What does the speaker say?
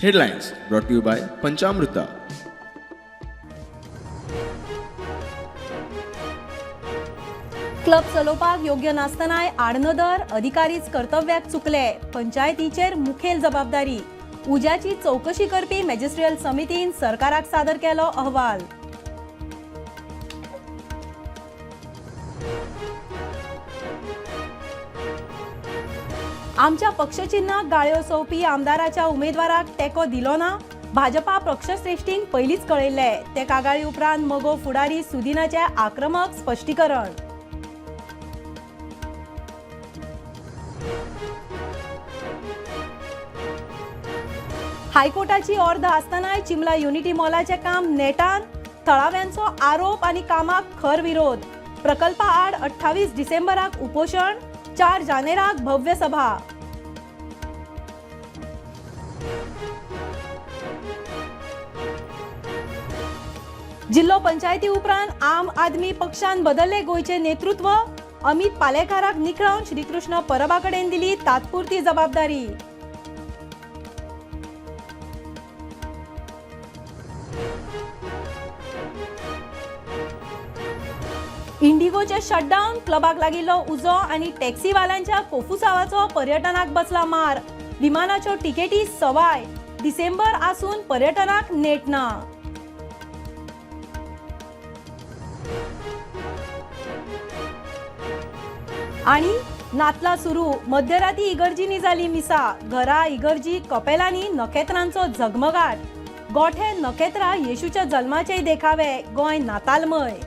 Headlines brought to you by Panchamrita. Club चलोवपाक योग्य नासतनाय आडनदर अधिकारीच कर्तव्याक चुकले, पंचायतीचेर मुखेल जबाबदारी. उज्याची चौकशी करपी मॅजिस्ट्रियल समितीन सरकाराक सादर केलो अहवाल. आमच्या पक्षचिन्हाक गाळ्यो सोंवपी आमदाराच्या उमेदवाराक तेंको दिलो ना, भाजपा पक्षश्रेष्ठींक पयलींच कळयल्ले. ते कागाळी उपरांत मगो फुडारी सुदिनाचे आक्रमक स्पश्टीकरण. हायकोर्टाची ऑर्द आसतनाय चिमला युनिटी मॉलाचे काम नेटान, थळाव्यांचो आरोप आनी कामाक खर विरोध. प्रकल्पा आड 28 डिसेंबराक उपोषण, 4 जानेराक भव्य सभा. जिल्लो पंचायती उपरांत आम आदमी पक्षान बदलले गोयचे नेतृत्व. अमित पालेकाराक निखळून श्रीकृष्ण परबा कडेन दिली तात्पुरती जबाबदारी. इंडिगोचे शटडाऊन, क्लबाक लागिल्लो उजो आनी टॅक्सीवाल्यांच्या कोफुसावाचो पर्यटनाक बसला मार. विमानाच्यो तिकेटी सवाय. डिसेंबर आसून पर्यटनाक नेट ना. आणि नातला सुरू, मध्यराती इगर्जींनी जाली मिसा. घरा इगर्जी कपेलांनी नखेत्रांचो झगमगाट. गोठे नखेत्रा येशूच्या जल्माचे देखावे. गोंय नातालमय.